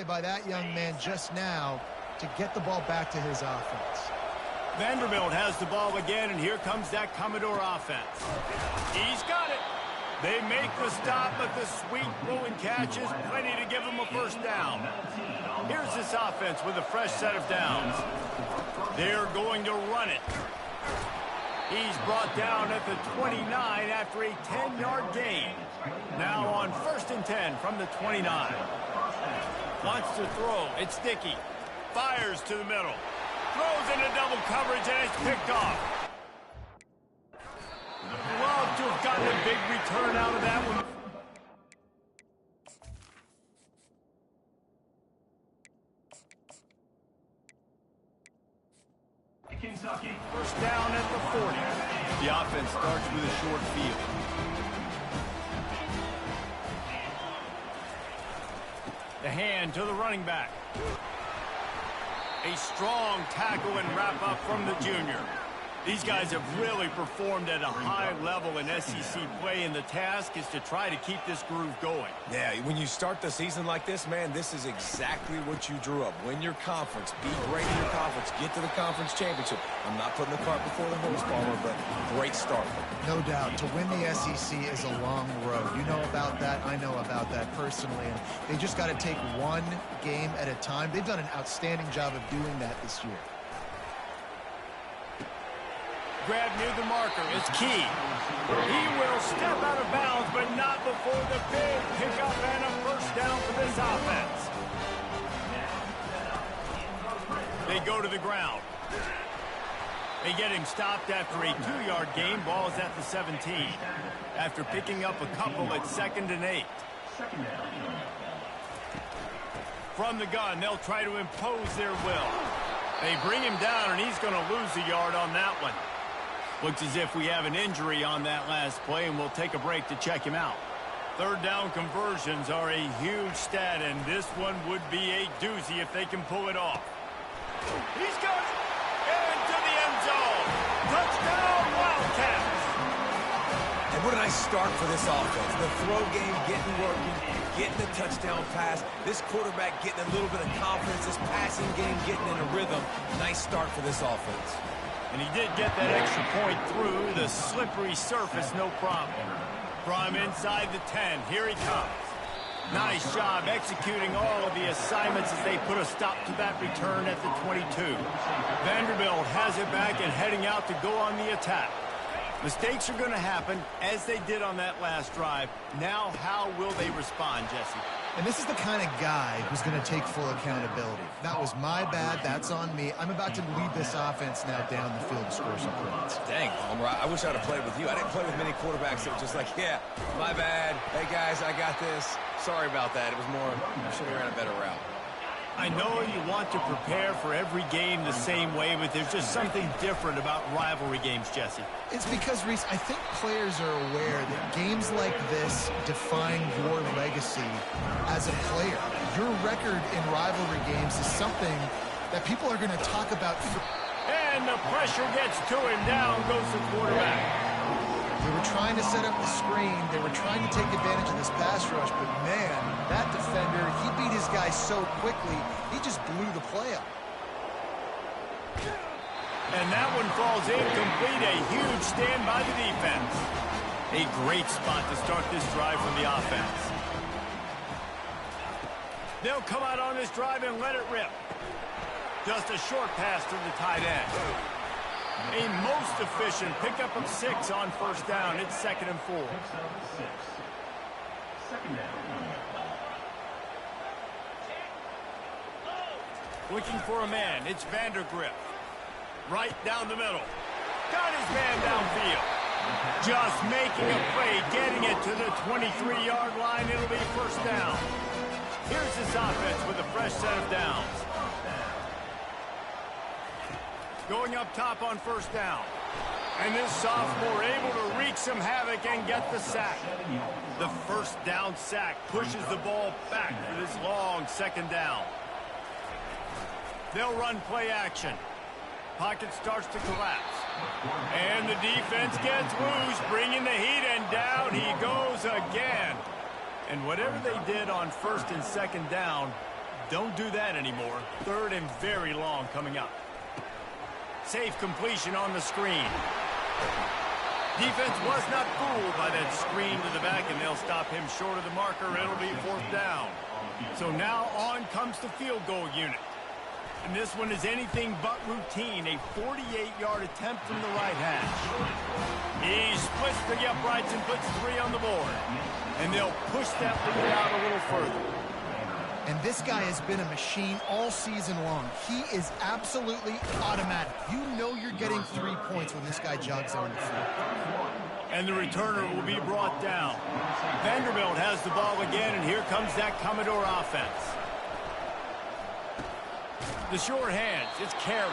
by that young man just now to get the ball back to his offense. Vanderbilt has the ball again, and here comes that Commodore offense. He's got it. They make the stop, but the sweet rolling catch is plenty to give them a first down. Here's this offense with a fresh set of downs. They're going to run it. He's brought down at the 29 after a 10-yard gain. Now on 1st and 10 from the 29. Wants to throw. It's Dickey. Fires to the middle. Throws into double coverage, and it's picked off. Love to have gotten a big return out of that one. Kentucky. First down at the 40. The offense starts with a short field. The hand to the running back. A strong tackle and wrap up from the junior. These guys have really performed at a high level in SEC play, and the task is to try to keep this groove going. Yeah, when you start the season like this, man, this is exactly what you drew up. Win your conference, be great in your conference, get to the conference championship. I'm not putting the cart before the horse, Palmer, but great start. No doubt. To win the SEC is a long road. You know about that. I know about that personally. And they just got to take one game at a time. They've done an outstanding job of doing that this year. Grab near the marker. It's Key. He will step out of bounds, but not before the big pickup and a first down for this offense. They go to the ground. They get him stopped after a 2-yard gain. Ball is at the 17. After picking up a couple at 2nd and 8. From the gun, they'll try to impose their will. They bring him down, and he's going to lose a yard on that one. Looks as if we have an injury on that last play, and we'll take a break to check him out. 3rd down conversions are a huge stat, and this one would be a doozy if they can pull it off. He's got it into the end zone. Touchdown, Wildcats. And what a nice start for this offense. The throw game getting working, getting the touchdown pass. This quarterback getting a little bit of confidence. This passing game getting in a rhythm. Nice start for this offense. And he did get that extra point through the slippery surface, no problem. From inside the 10, here he comes. Nice job executing all of the assignments as they put a stop to that return at the 22. Vanderbilt has it back and heading out to go on the attack. Mistakes are going to happen, as they did on that last drive. Now, how will they respond, Jesse? And this is the kind of guy who's going to take full accountability. That was my bad. That's on me. I'm about to lead this offense now down the field to score some points. Dang, Palmer, I wish I'd have played with you. I didn't play with many quarterbacks that were just like, yeah, my bad. Hey, guys, I got this. Sorry about that. It was more, I should have ran a better route. I know you want to prepare for every game the same way, but there's just something different about rivalry games, Jesse. It's because, Reese, I think players are aware that games like this define your legacy as a player. Your record in rivalry games is something that people are going to talk about. And the pressure gets to him. Down goes the quarterback. They were trying to set up the screen. They were trying to take advantage of this pass rush, but man, that defender, he beat his guy so quickly, he just blew the play up. And that one falls incomplete. A huge stand by the defense. A great spot to start this drive from the offense. They'll come out on this drive and let it rip. Just a short pass to the tight end. A most efficient pickup of 6 on 1st down. It's 2nd and 4. Looking for a man. It's Vandergrift. Right down the middle. Got his man downfield. Just making a play, getting it to the 23-yard line. It'll be 1st down. Here's this offense with a fresh set of downs. Going up top on 1st down. And this sophomore able to wreak some havoc and get the sack. The 1st down sack pushes the ball back for this long 2nd down. They'll run play action. Pocket starts to collapse. And the defense gets loose, bringing the heat, and down he goes again. And whatever they did on 1st and 2nd down, Don't do that anymore. 3rd and very long coming up. Safe completion on the screen. Defense was not fooled by that screen to the back, and they'll stop him short of the marker. It'll be 4th down. So now on comes the field goal unit. And this one is anything but routine. A 48-yard attempt from the right hash. He splits the uprights and puts 3 on the board. And they'll push that lead out a little further. And this guy has been a machine all season long. He is absolutely automatic. You know you're getting 3 points when this guy jogs on the field. And the returner will be brought down. Vanderbilt has the ball again, and here comes that Commodore offense. The short hands, it's Carey.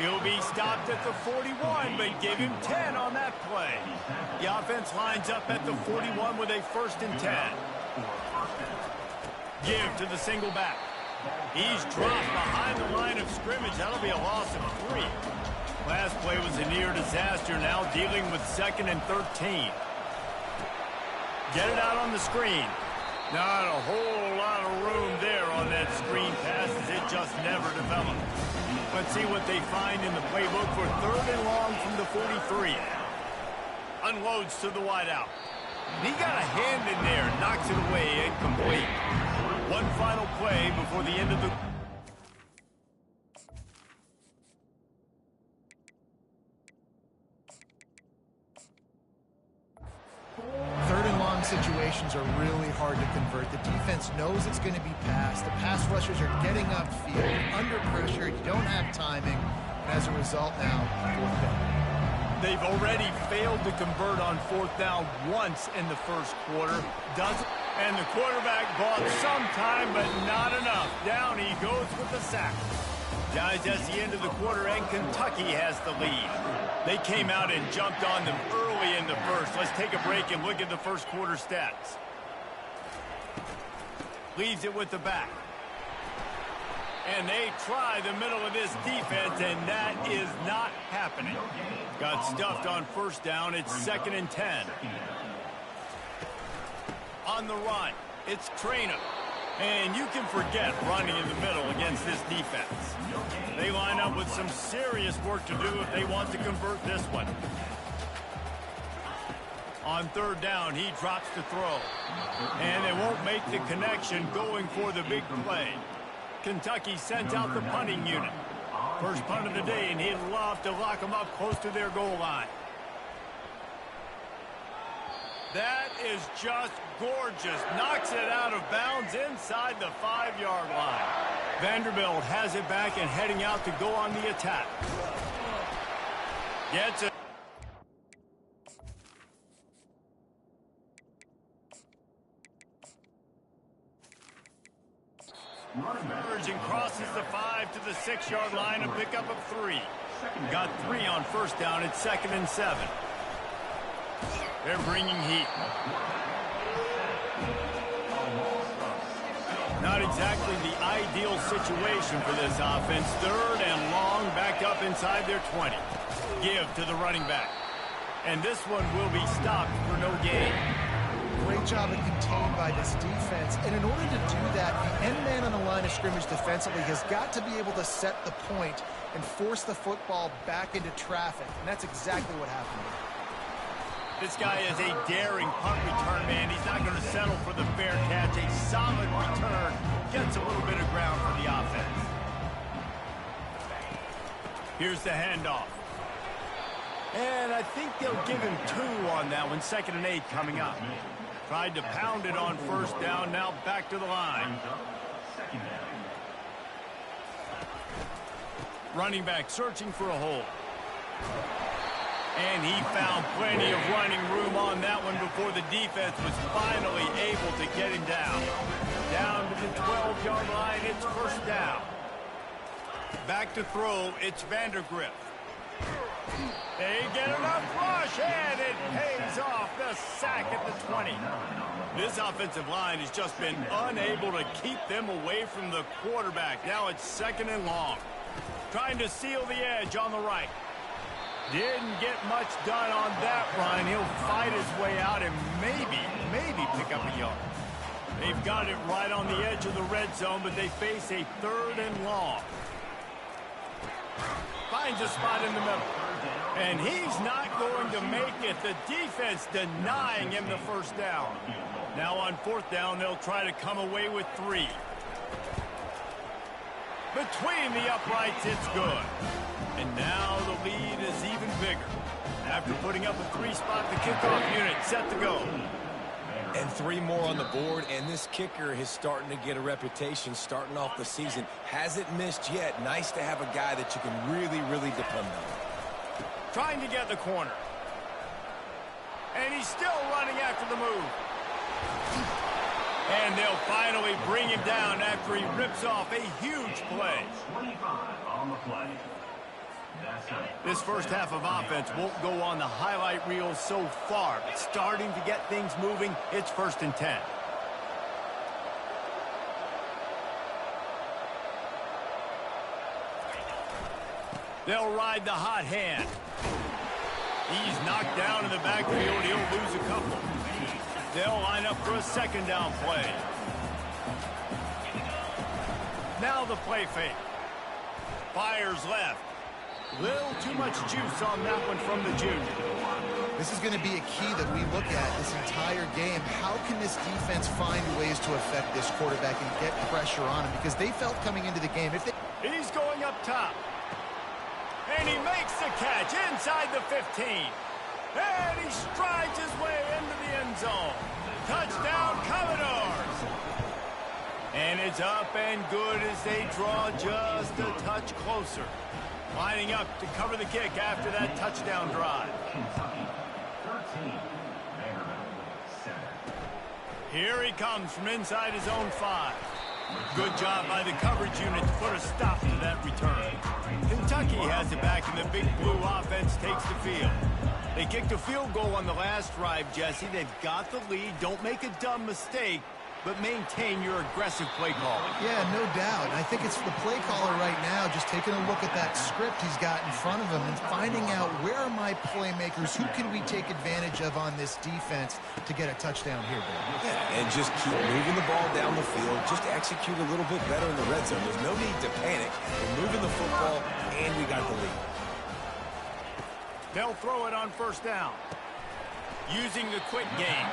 He'll be stopped at the 41, but give him 10 on that play. The offense lines up at the 41 with a 1st and 10. Give to the single back. He's dropped behind the line of scrimmage. That'll be a loss of 3. Last play was a near disaster, now dealing with 2nd and 13. Get it out on the screen. Not a whole lot of room there on that screen pass, as it just never developed. Let's see what they find in the playbook for 3rd and long from the 43. Unloads to the wideout. He got a hand in there, knocks it away, incomplete. One final play before the end of the... Situations are really hard to convert. The defense knows it's going to be passed. The pass rushers are getting upfield, under pressure. You don't have timing. And as a result now, 4th down. They've already failed to convert on 4th down once in the 1st quarter. And the quarterback bought some time, but not enough. Down he goes with the sack. Guys, that's the end of the quarter, and Kentucky has the lead. They came out and jumped on them early in the 1st. Let's take a break and look at the 1st quarter stats. Leaves it with the back. And they try the middle of this defense, and that is not happening. Got stuffed on 1st down. It's 2nd and 10. On the run, it's Ncaa. And you can forget running in the middle against this defense. They line up with some serious work to do if they want to convert this one. On 3rd down, he drops the throw. And they won't make the connection going for the big play. Kentucky sends out the punting unit. First punt of the day, and he'd love to lock them up close to their goal line. That is just gorgeous. Knocks it out of bounds inside the 5-yard line. Vanderbilt has it back and heading out to go on the attack. Gets it. And crosses the 5 to the 6-yard line, a pickup of 3. Got 3 on 1st down. It's 2nd and 7. They're bringing heat. Not exactly the ideal situation for this offense. 3rd and long, back up inside their 20. Give to the running back. And this one will be stopped for no gain. Great job of contained by this defense. And in order to do that, the end man on the line of scrimmage defensively has got to be able to set the point and force the football back into traffic. And that's exactly what happened. This guy is a daring punt return man. He's not going to settle for the fair catch. A solid return. Gets a little bit of ground for the offense. Here's the handoff. And I think they'll give him 2 on that one. 2nd and 8 coming up. Tried to pound it on 1st down. Now back to the line. Running back searching for a hole. And he found plenty of running room on that one before the defense was finally able to get him down. Down to the 12-yard line, it's 1st down. Back to throw, it's Vandergrift. They get enough rush, and it pays off the sack at the 20. This offensive line has just been unable to keep them away from the quarterback. Now it's 2nd and long. Trying to seal the edge on the right. Didn't get much done on that run. He'll fight his way out and maybe pick up a yard. They've got it right on the edge of the red zone, but they face a 3rd and long. Finds a spot in the middle. And he's not going to make it. The defense denying him the first down. Now on 4th down, they'll try to come away with 3. Between the uprights, it's good. And now the lead is even bigger. After putting up a 3-spot, the kickoff unit set to go. And 3 more on the board, and this kicker is starting to get a reputation starting off the season. Hasn't missed yet. Nice to have a guy that you can really, really depend on. Trying to get the corner. And he's still running after the move. And they'll finally bring him down after he rips off a huge play. 25 on the play. This first half of offense won't go on the highlight reel so far, but starting to get things moving. It's 1st and 10. They'll ride the hot hand. He's knocked down in the backfield. He'll lose a couple. They'll line up for a 2nd down play. Now the play fake. Fires left. Little too much juice on that one from the junior. This is going to be a key that we look at this entire game. How can this defense find ways to affect this quarterback and get pressure on him? Because they felt coming into the game. He's going up top. And he makes the catch inside the 15. And he strides his way into the end zone. Touchdown, Commodores. And it's up and good as they draw just a touch closer. Lining up to cover the kick after that touchdown drive. Here he comes from inside his own 5. Good job by the coverage unit to put a stop to that return. Kentucky has it back, and the Big Blue offense takes the field. They kicked a field goal on the last drive, Jesse. They've got the lead. Don't make a dumb mistake, but maintain your aggressive play calling. Yeah, no doubt. I think it's the play caller right now just taking a look at that script he's got in front of him and finding out where are my playmakers, who can we take advantage of on this defense to get a touchdown here, Bill. Yeah, and just keep moving the ball down the field. Just execute a little bit better in the red zone. There's no need to panic. We're moving the football, and we got the lead. They'll throw it on 1st down. Using the quick game.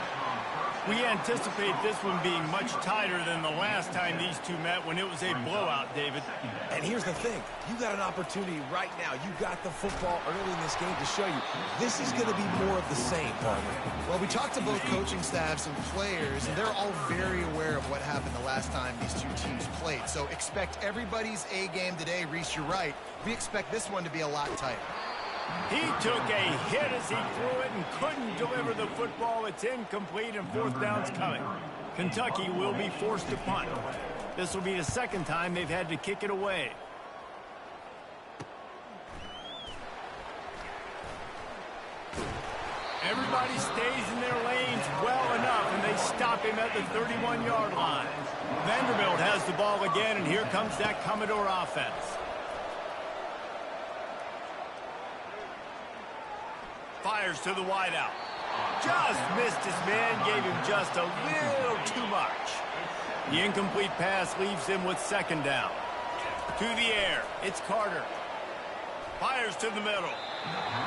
We anticipate this one being much tighter than the last time these two met when it was a blowout, David. And here's the thing. You got an opportunity right now. You got the football early in this game to show you this is going to be more of the same, partner. Well, we talked to both coaching staffs and players, and they're all very aware of what happened the last time these two teams played. So expect everybody's A game today. Reese, you're right. We expect this one to be a lot tighter. He took a hit as he threw it and couldn't deliver the football. It's incomplete, and 4th down's coming. Kentucky will be forced to punt. This will be the 2nd time they've had to kick it away. Everybody stays in their lanes well enough, and they stop him at the 31-yard line. Vanderbilt has the ball again, and here comes that Commodore offense. Fires to the wideout. Just missed his man, gave him just a little too much. The incomplete pass leaves him with 2nd down. To the air, it's Carter. Fires to the middle.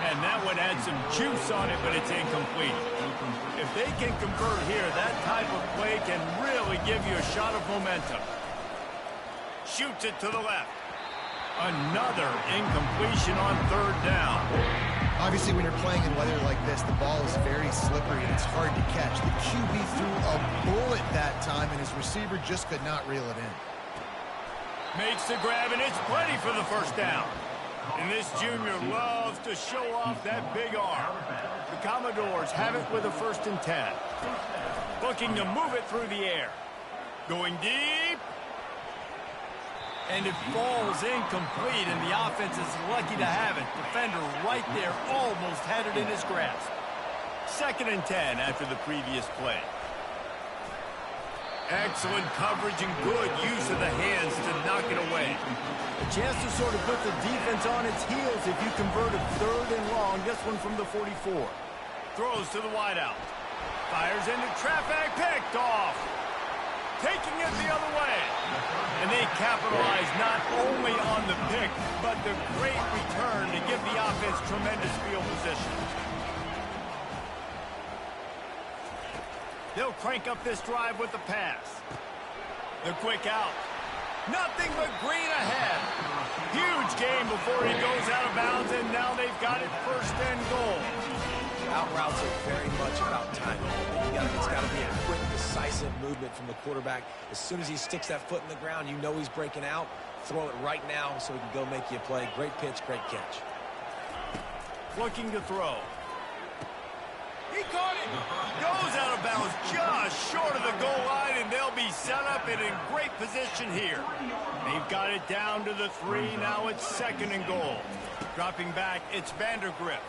And that one had some juice on it, but it's incomplete. If they can convert here, that type of play can really give you a shot of momentum. Shoots it to the left. Another incompletion on 3rd down. Obviously, when you're playing in weather like this, the ball is very slippery and it's hard to catch. The QB threw a bullet that time, and his receiver just could not reel it in. Makes the grab, and it's plenty for the 1st down. And this junior loves to show off that big arm. The Commodores have it with a 1st and 10. Looking to move it through the air. Going deep. And it falls incomplete, and the offense is lucky to have it. Defender right there almost had it in his grasp. 2nd and 10 after the previous play. Excellent coverage and good use of the hands to knock it away. A chance to sort of put the defense on its heels if you convert a 3rd and long. This one from the 44. Throws to the wideout. Fires into traffic, picked off. taking it the other way. And they capitalize not only on the pick, but the great return to give the offense tremendous field position. They'll crank up this drive with the pass. The quick out. Nothing but green ahead. Huge game before he goes out of bounds, and now they've got it first and goal. Out routes are very much about timing. It's got to be a quick, decisive movement from the quarterback. As soon as he sticks that foot in the ground, you know he's breaking out. Throw it right now so he can go make you a play. Great pitch, great catch. Looking to throw. He caught it. Goes out of bounds just short of the goal line, and they'll be set up and in great position here. They've got it down to the 3. Now it's second and goal. Dropping back, it's Vandergrift.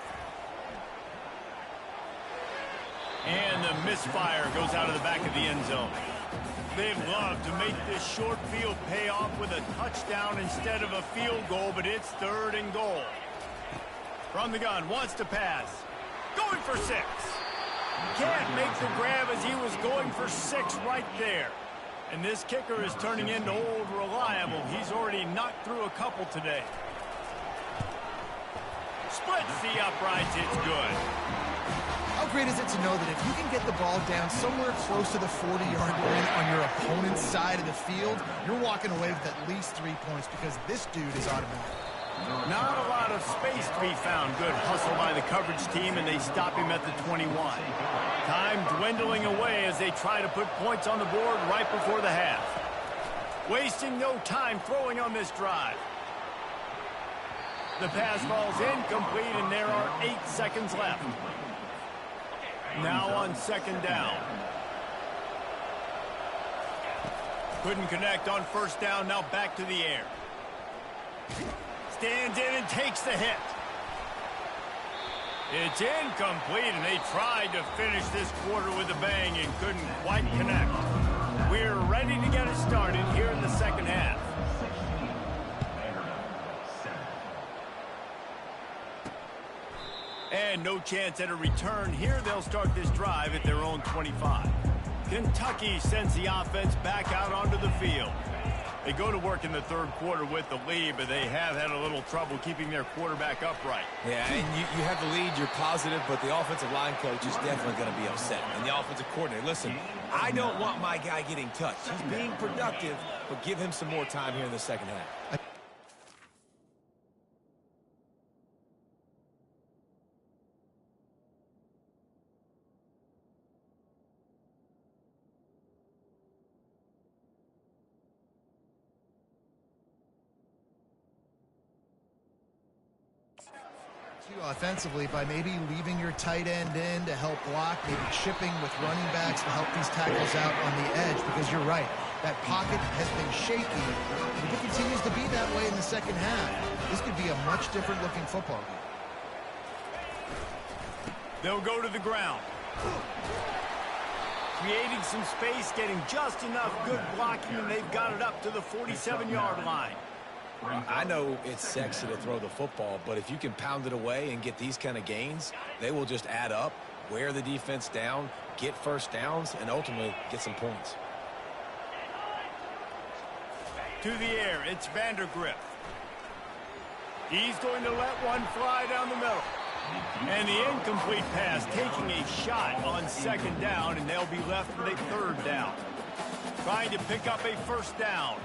And the misfire goes out of the back of the end zone. They'd love to make this short field pay off with a touchdown instead of a field goal, but it's third and goal. From the gun, wants to pass. Going for 6. Can't make the grab as he was going for 6 right there. And this kicker is turning into old reliable. He's already knocked through a couple today. Splits the uprights, it's good. How great is it to know that if you can get the ball down somewhere close to the 40-yard line on your opponent's side of the field, you're walking away with at least 3 points because this dude is automatic. Not a lot of space to be found. Good hustle by the coverage team, and they stop him at the 21. Time dwindling away as they try to put points on the board right before the half. Wasting no time throwing on this drive. The pass falls incomplete, and there are 8 seconds left. Now on second down. Couldn't connect on first down. Now back to the air. Stands in and takes the hit. It's incomplete, and they tried to finish this quarter with a bang and couldn't quite connect. We're ready to get it started here in the second half. And no chance at a return here. They'll start this drive at their own 25. Kentucky sends the offense back out onto the field. They go to work in the third quarter with the lead, but they have had a little trouble keeping their quarterback upright. Yeah, and you have the lead, you're positive, but the offensive line coach is definitely going to be upset. And the offensive coordinator, listen, I don't want my guy getting touched. He's being productive, but give him some more time here in the second half. Offensively by maybe leaving your tight end in to help block, maybe chipping with running backs to help these tackles out on the edge, because you're right, that pocket has been shaky, and if it continues to be that way in the second half, this could be a much different looking football game. They'll go to the ground. Creating some space, getting just enough good blocking, and they've got it up to the 47-yard line. I know it's sexy to throw the football, but if you can pound it away and get these kind of gains, they will just add up, wear the defense down, get first downs, and ultimately get some points. To the air, it's Vandergrift. He's going to let one fly down the middle. And the incomplete pass taking a shot on second down, and they'll be left with a third down. Trying to pick up a first down.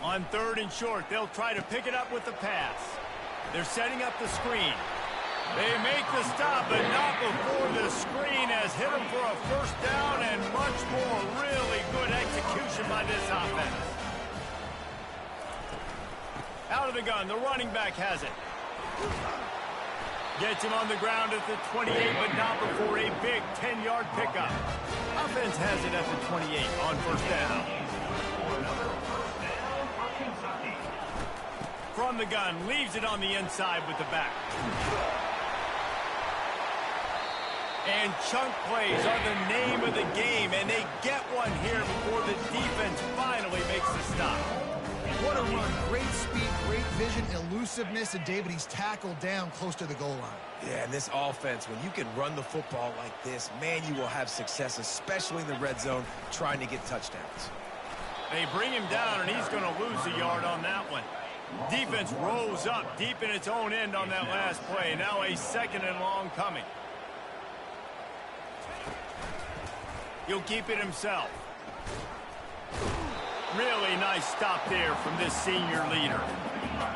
On third and short, they'll try to pick it up with the pass. They're setting up the screen. They make the stop, but not before the screen has hit them for a first down and much more. Really good execution by this offense. Out of the gun, the running back has it. Gets him on the ground at the 28, but not before a big 10-yard pickup. Offense has it at the 28 on first down. From the gun, leaves it on the inside with the back. And chunk plays are the name of the game, and they get one here before the defense finally makes the stop. What What a run. Great speed, great vision, elusiveness, and David, he's tackled down close to the goal line. Yeah, and this offense, when you can run the football like this, man, you will have success, especially in the red zone, trying to get touchdowns. They bring him down, and he's going to lose a yard on that one. Defense rolls up deep in its own end on that last play. Now a 2nd and long coming. He'll keep it himself. Really nice stop there from this senior leader.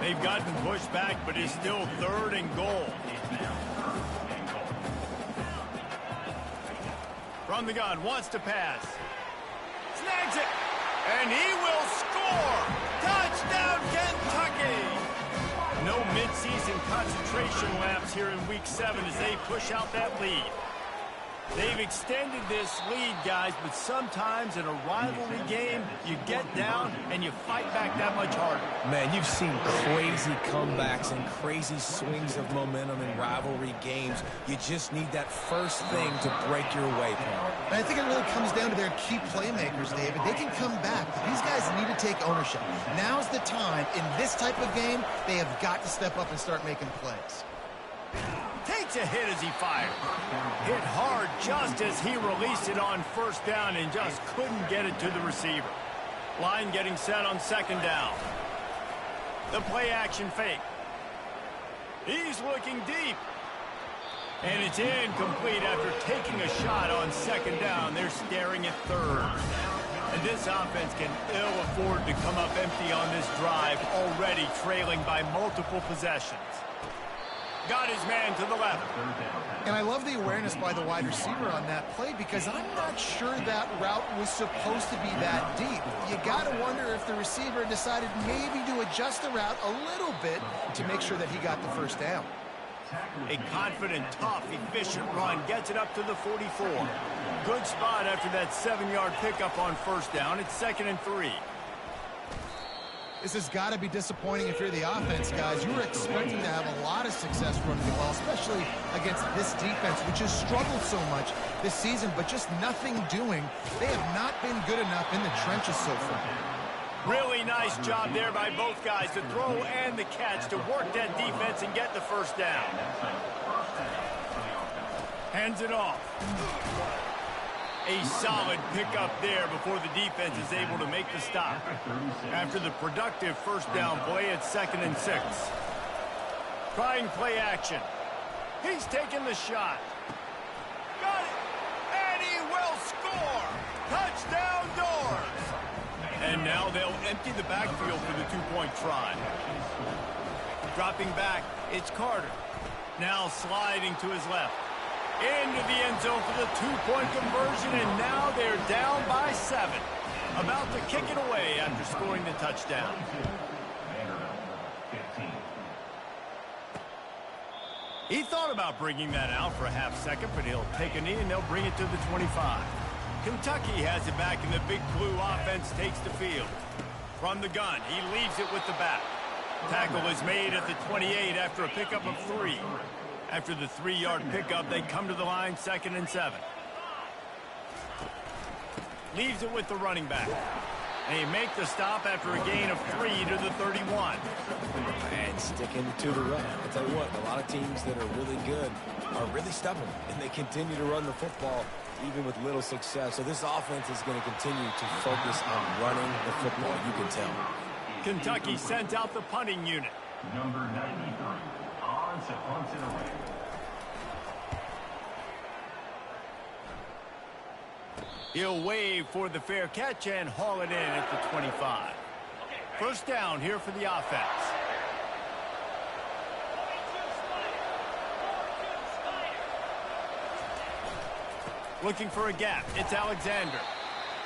They've gotten pushed back, but it's still 3rd and goal. From the gun, wants to pass. Snags it, and he will score! Touchdown, Kentucky! No midseason concentration laps here in Week 7 as they push out that lead. They've extended this lead, guys, but sometimes in a rivalry game, you get down and you fight back that much harder. Man, you've seen crazy comebacks and crazy swings of momentum in rivalry games. You just need that first thing to break your way, Paul. And I think it really comes down to their key playmakers, David. They can come back, but these guys need to take ownership. Now's the time. In this type of game, they have got to step up and start making plays. Takes a hit as he fired. Hit hard just as he released it on 1st down and just couldn't get it to the receiver. Line getting set on 2nd down. The play action fake. He's looking deep. And it's incomplete after taking a shot on 2nd down. They're staring at 3rd. And this offense can ill afford to come up empty on this drive, already trailing by multiple possessions. Got his man to the left. And I love the awareness by the wide receiver on that play because I'm not sure that route was supposed to be that deep. You got to wonder if the receiver decided maybe to adjust the route a little bit to make sure that he got the 1st down. A confident, tough, efficient run gets it up to the 44. Good spot after that 7-yard pickup on 1st down. It's 2nd and 3. This has got to be disappointing if you're the offense, guys. You were expecting to have a lot of success running the ball, especially against this defense, which has struggled so much this season, but just nothing doing. They have not been good enough in the trenches so far. Really nice job there by both guys to throw and the catch to work that defense and get the 1st down. Hands it off. A solid pickup there before the defense is able to make the stop. After the productive 1st down play, it's 2nd and 6. Trying play action. He's taking the shot. Got it! And he will score! Touchdown Doors! And now they'll empty the backfield for the 2-point try. Dropping back, it's Carter. Now sliding to his left. Into the end zone for the 2-point conversion, and now they're down by 7. About to kick it away after scoring the touchdown. He thought about bringing that out for a half-second, but he'll take a knee and they'll bring it to the 25. Kentucky has it back, and the Big Blue offense takes the field. From the gun, he leaves it with the back. Tackle is made at the 28 after a pickup of 3. After the 3-yard pickup, they come to the line, 2nd and 7. Leaves it with the running back. They make the stop after a gain of 3 to the 31. And sticking to the run. I'll tell you what, a lot of teams that are really good are really stubborn, and they continue to run the football even with little success. So this offense is going to continue to focus on running the football, you can tell. Kentucky sends out the punting unit. Number 93. On to punt it away. He'll wave for the fair catch and haul it in at the 25. 1st down here for the offense. Looking for a gap. It's Alexander.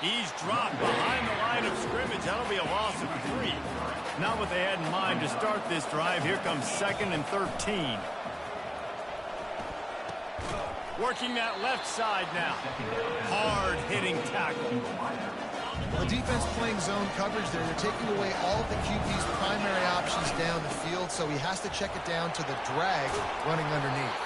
He's dropped behind the line of scrimmage. That'll be a loss of 3. Not what they had in mind to start this drive. Here comes 2nd and 13. Working that left side now. Hard-hitting tackle. The defense playing zone coverage there. They're taking away all of the QB's primary options down the field, so he has to check it down to the drag running underneath.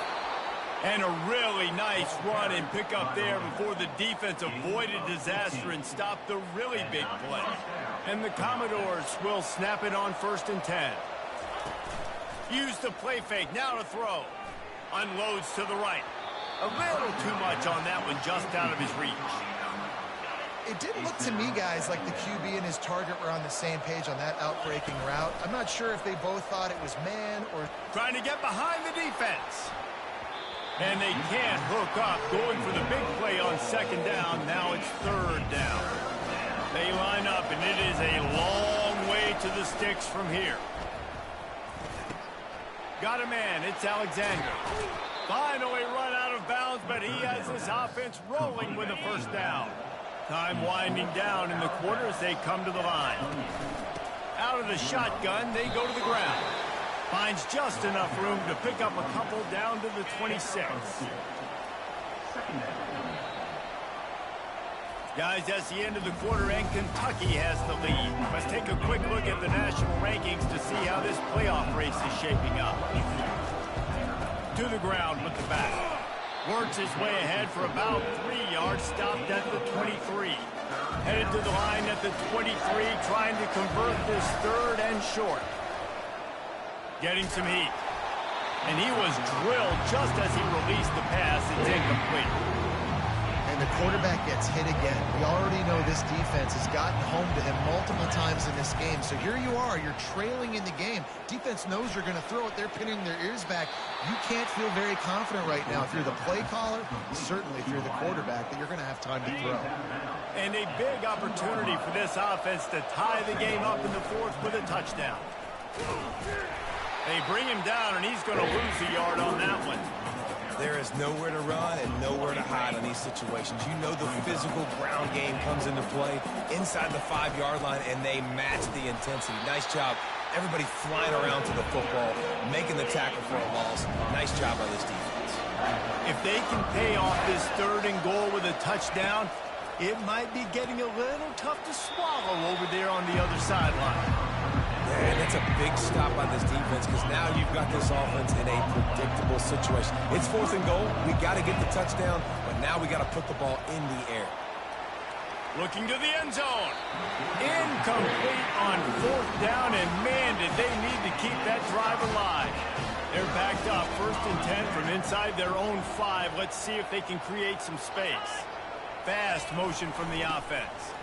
And a really nice run and pickup there before the defense avoided disaster and stopped the really big play. And the Commodores will snap it on 1st and 10. Use the play fake, now to throw. Unloads to the right. A little too much on that one, just out of his reach. It didn't look to me, guys, like the QB and his target were on the same page on that outbreaking route. I'm not sure if they both thought it was man or... Trying to get behind the defense. And they can't hook up, going for the big play on 2nd down. Now it's 3rd down. They line up, and it is a long way to the sticks from here. Got a man, it's Alexander. Finally run out of bounds, but he has his offense rolling with a 1st down. Time winding down in the quarter as they come to the line. Out of the shotgun, they go to the ground. Finds just enough room to pick up a couple down to the 26. Guys, that's the end of the quarter, and Kentucky has the lead. Let's take a quick look at the national rankings to see how this playoff race is shaping up. To the ground with the back. Works his way ahead for about 3 yards, stopped at the 23. Headed to the line at the 23, trying to convert this 3rd and short. Getting some heat. And he was drilled just as he released the pass. It's incomplete. And the quarterback gets hit again. We already know this defense has gotten home to him multiple times in this game. So here you are, you're trailing in the game. Defense knows you're going to throw it. They're pinning their ears back. You can't feel very confident right now if you're the play caller, certainly if you're the quarterback, that you're going to have time to throw. And a big opportunity for this offense to tie the game up in the 4th with a touchdown. They bring him down, and he's going to lose a yard on that one. There is nowhere to run and nowhere to hide on these situations. You know the physical ground game comes into play inside the 5-yard line, and they match the intensity. Nice job. Everybody flying around to the football, making the tackle for a loss. Nice job by this defense. If they can pay off this 3rd and goal with a touchdown, it might be getting a little tough to swallow over there on the other sideline. And that's a big stop by this defense, because now you've got this offense in a predictable situation. It's 4th and goal. We got to get the touchdown, but now we got to put the ball in the air. Looking to the end zone. Incomplete on 4th down, and man, did they need to keep that drive alive. They're backed up, 1st and 10 from inside their own 5. Let's see if they can create some space. Fast motion from the offense.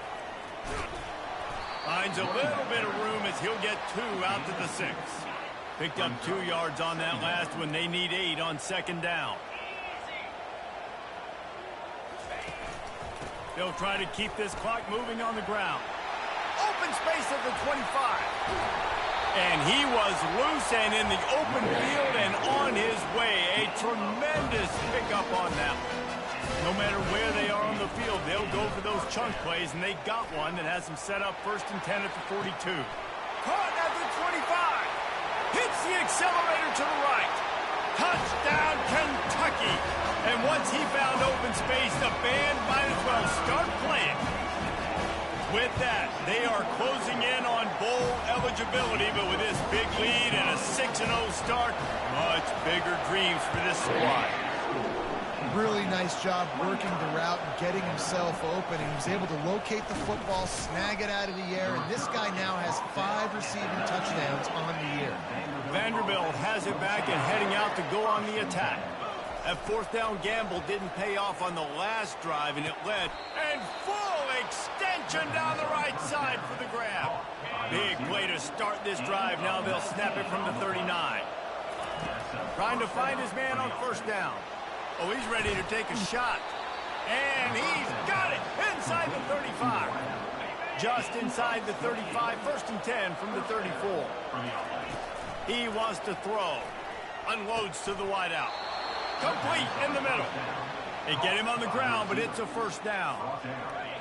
Finds a little bit of room as he'll get 2 out to the 6. Picked up 2 yards on that last one. They need 8 on 2nd down. They'll try to keep this clock moving on the ground. Open space at the 25. And he was loose and in the open field and on his way. A tremendous pickup on that one. No matter where they are on the field, they'll go for those chunk plays, and they got one that has them set up 1st and 10 at the 42. Caught at the 25. Hits the accelerator to the right. Touchdown, Kentucky. And once he found open space, the band might as well start playing. With that, they are closing in on bowl eligibility, but with this big lead and a 6-0 start, much bigger dreams for this squad. Really nice job working the route and getting himself open. He was able to locate the football, snag it out of the air, and this guy now has 5 receiving touchdowns on the year. Vanderbilt has it back and heading out to go on the attack. That 4th down gamble didn't pay off on the last drive, and it led. And full extension down the right side for the grab. Big play to start this drive. Now they'll snap it from the 39. Trying to find his man on 1st down. Oh, he's ready to take a shot. And he's got it inside the 35. Just inside the 35, 1st and 10 from the 34. He wants to throw. Unloads to the wideout. Complete in the middle. They get him on the ground, but it's a 1st down.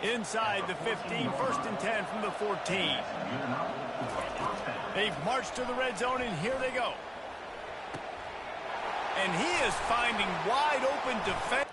Inside the 15, 1st and 10 from the 14. They've marched to the red zone, and here they go. And he is finding wide open defense.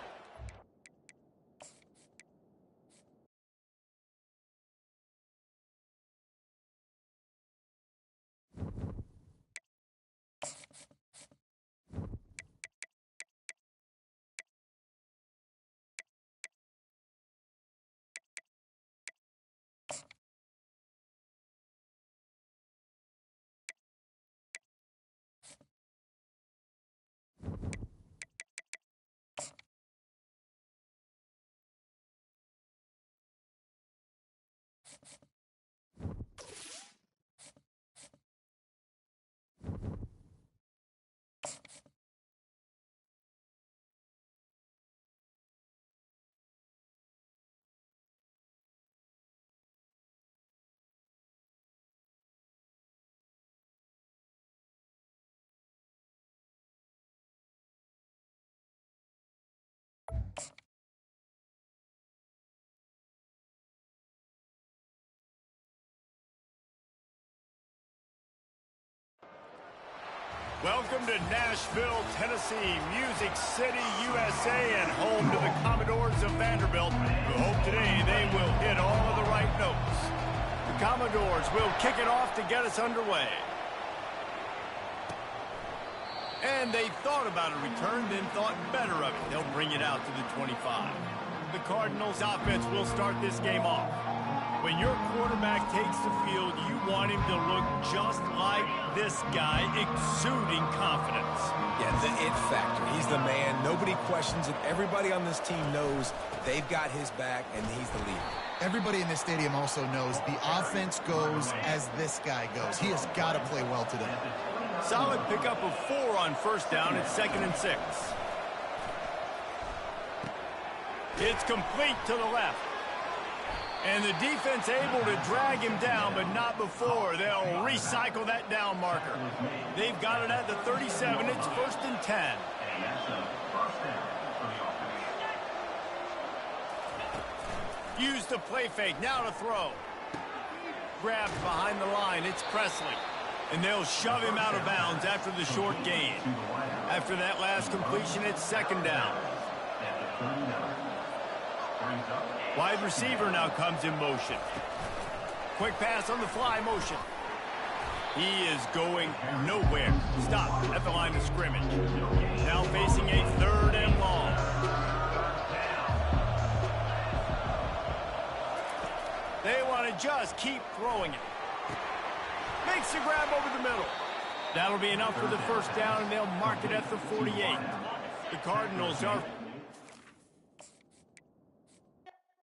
Welcome to Nashville, Tennessee, Music City, USA, and home to the Commodores of Vanderbilt, who hope today they will hit all of the right notes. The Commodores will kick it off to get us underway. And they thought about a return, then thought better of it. They'll bring it out to the 25. The Cardinals offense will start this game off. When your quarterback takes the field, you want him to look just like this guy, exuding confidence. Yeah, the it factor. He's the man. Nobody questions it. Everybody on this team knows they've got his back, and he's the leader. Everybody in this stadium also knows the offense goes as this guy goes. He has got to play well today. Solid pickup of 4 on first down. It's 2nd and 6. It's complete to the left. And the defense able to drag him down, but not before. They'll recycle that down marker. They've got it at the 37. It's 1st and 10. Use the play fake. Now to throw. Grabbed behind the line. It's Presley. And they'll shove him out of bounds after the short gain. After that last completion, it's 2nd down. Wide receiver now comes in motion. Quick pass on the fly motion. He is going nowhere. Stop at the line of scrimmage. Now facing a 3rd and long. They want to just keep throwing it. Makes the grab over the middle. That'll be enough for the 1st down, and they'll mark it at the 48. The Cardinals are